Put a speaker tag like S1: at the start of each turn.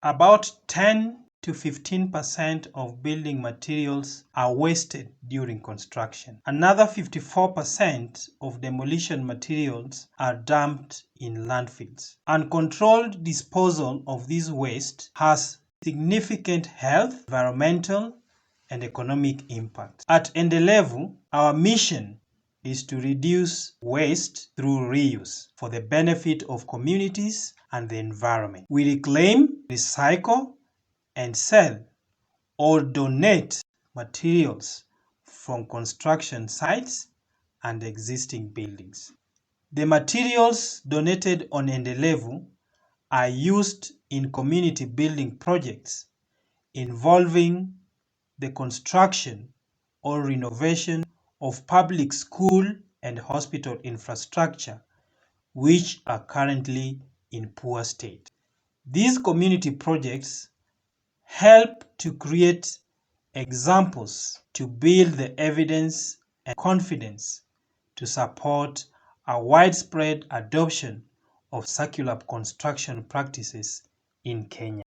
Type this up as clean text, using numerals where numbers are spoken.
S1: About 10 to 15% of building materials are wasted during construction. Another 54% of demolition materials are dumped in landfills. Uncontrolled disposal of this waste has significant health, environmental, and economic impact. At ENDELEVU, our mission is to reduce waste through reuse for the benefit of communities and the environment. We reclaim, recycle, and sell or donate materials from construction sites and existing buildings. The materials donated on ENDELEVU are used in community building projects involving the construction or renovation of public school and hospital infrastructure, which are currently in poor state. These community projects help to create examples to build the evidence and confidence to support a widespread adoption of circular construction practices in Kenya.